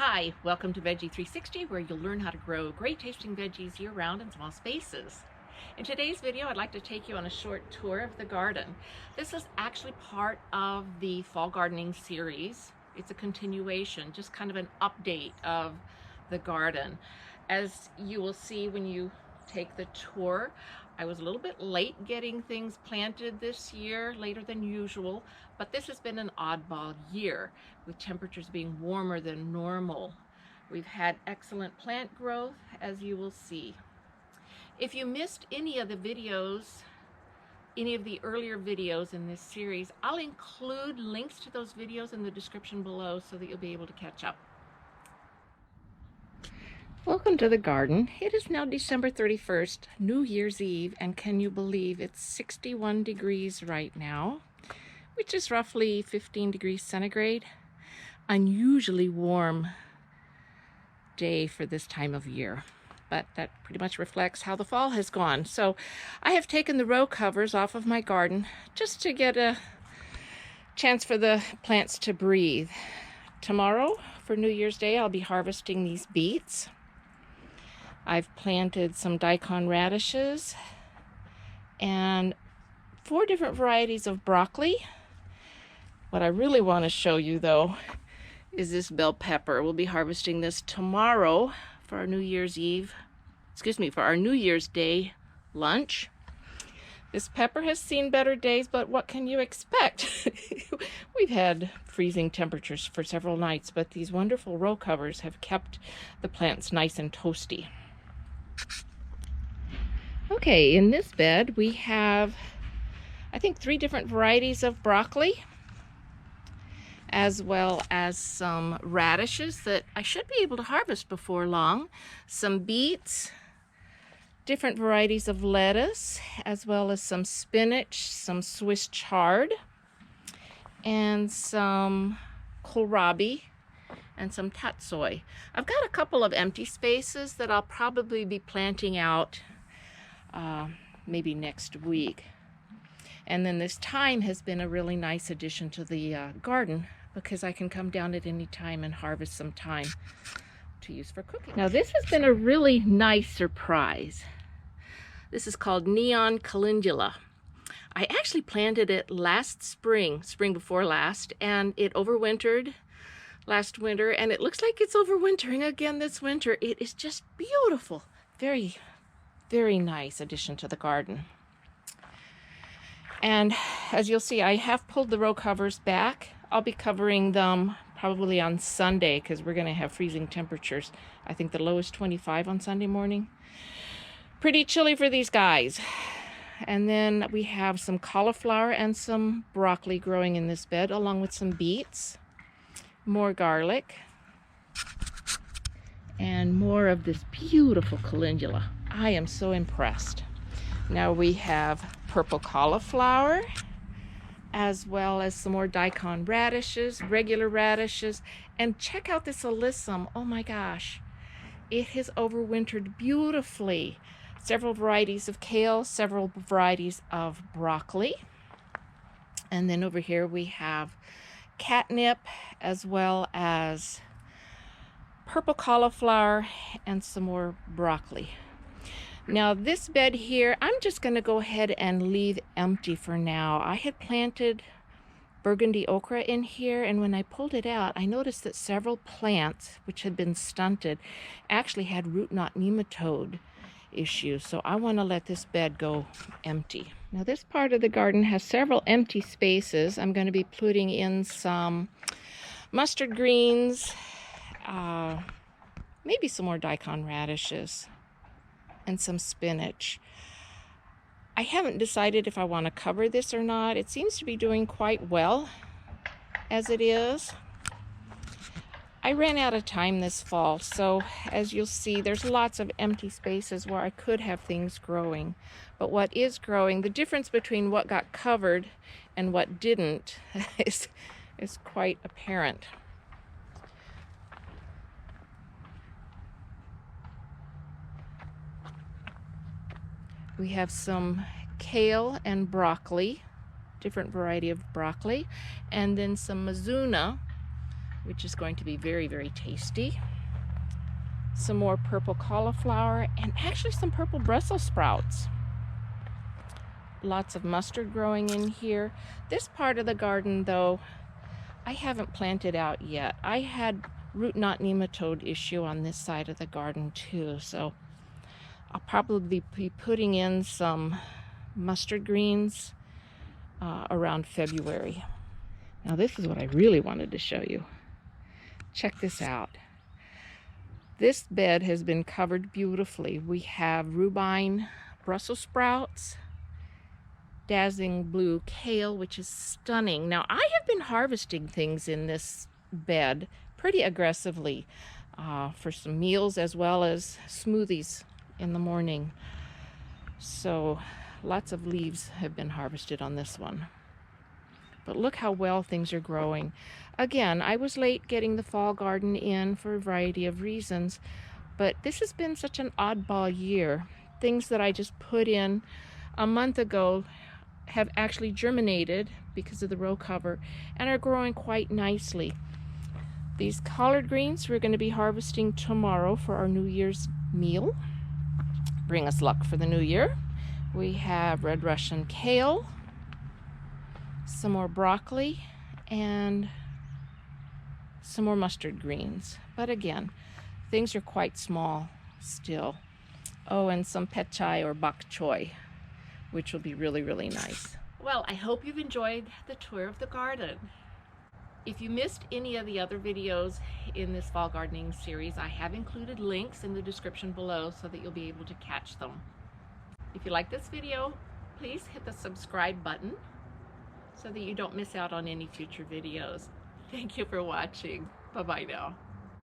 Hi, welcome to Veggie 360, where you'll learn how to grow great tasting veggies year-round in small spaces. In today's video, I'd like to take you on a short tour of the garden. This is actually part of the fall gardening series. It's a continuation, just kind of an update of the garden. As you will see when you take the tour, I was a little bit late getting things planted this year, later than usual, but this has been an oddball year with temperatures being warmer than normal. We've had excellent plant growth, as you will see. If you missed any of the videos, any of the earlier videos in this series, I'll include links to those videos in the description below so that you'll be able to catch up. Welcome to the garden. It is now December 31st, New Year's Eve, and can you believe it's 61 degrees right now, which is roughly 15 degrees centigrade. Unusually warm day for this time of year, but that pretty much reflects how the fall has gone. So I have taken the row covers off of my garden just to get a chance for the plants to breathe. Tomorrow, for New Year's Day, I'll be harvesting these beets. I've planted some daikon radishes and 4 different varieties of broccoli. What I really want to show you, though, is this bell pepper. We'll be harvesting this tomorrow for our New Year's Day lunch. This pepper has seen better days, but what can you expect? We've had freezing temperatures for several nights, but these wonderful row covers have kept the plants nice and toasty. Okay, in this bed we have, I think, 3 different varieties of broccoli, as well as some radishes that I should be able to harvest before long, some beets, different varieties of lettuce, as well as some spinach, some Swiss chard, and some kohlrabi, and some tatsoi. I've got a couple of empty spaces that I'll probably be planting out maybe next week. And then this thyme has been a really nice addition to the garden because I can come down at any time and harvest some thyme to use for cooking. Now this has been a really nice surprise. This is called neon calendula. I actually planted it last spring before last, and it overwintered last winter, and it looks like it's overwintering again this winter. It is just beautiful. Very, very nice addition to the garden. And as you'll see, I have pulled the row covers back. I'll be covering them probably on Sunday because we're going to have freezing temperatures. I think the low is 25 on Sunday morning. Pretty chilly for these guys. And then we have some cauliflower and some broccoli growing in this bed, along with some beets, more garlic, and more of this beautiful calendula. I am so impressed. Now we have purple cauliflower, as well as some more daikon radishes, regular radishes, and check out this alyssum. Oh my gosh, it has overwintered beautifully. Several varieties of kale, several varieties of broccoli. And then over here we have catnip, as well as purple cauliflower and some more broccoli. Now this bed here, I'm just going to go ahead and leave empty for now. I had planted burgundy okra in here, and when I pulled it out, I noticed that several plants, which had been stunted, actually had root knot nematode issues. So I want to let this bed go empty. Now this part of the garden has several empty spaces. I'm going to be putting in some mustard greens, maybe some more daikon radishes, and some spinach. I haven't decided if I want to cover this or not. It seems to be doing quite well as it is. I ran out of time this fall, so as you'll see, there's lots of empty spaces where I could have things growing. But what is growing, the difference between what got covered and what didn't is quite apparent. We have some kale and broccoli, different variety of broccoli, and then some mizuna, which is going to be very, very tasty. Some more purple cauliflower, and actually some purple Brussels sprouts. Lots of mustard growing in here. This part of the garden, though, I haven't planted out yet. I had root knot nematode issue on this side of the garden too, so I'll probably be putting in some mustard greens around February. Now this is what I really wanted to show you. Check this out. This bed has been covered beautifully. We have rhubarb, Brussels sprouts, dazzling blue kale, which is stunning. Now I have been harvesting things in this bed pretty aggressively for some meals as well as smoothies in the morning. So lots of leaves have been harvested on this one. But look how well things are growing. Again, I was late getting the fall garden in for a variety of reasons, but this has been such an oddball year. Things that I just put in a month ago have actually germinated because of the row cover and are growing quite nicely. These collard greens we're going to be harvesting tomorrow for our New Year's meal. Bring us luck for the new year. We have red Russian kale, some more broccoli, and some more mustard greens. But again, things are quite small still. Oh, and some pet chai or bok choy, which will be really, really nice. Well, I hope you've enjoyed the tour of the garden. If you missed any of the other videos in this fall gardening series, I have included links in the description below so that you'll be able to catch them. If you like this video, please hit the subscribe button so that you don't miss out on any future videos. Thank you for watching. Bye-bye now.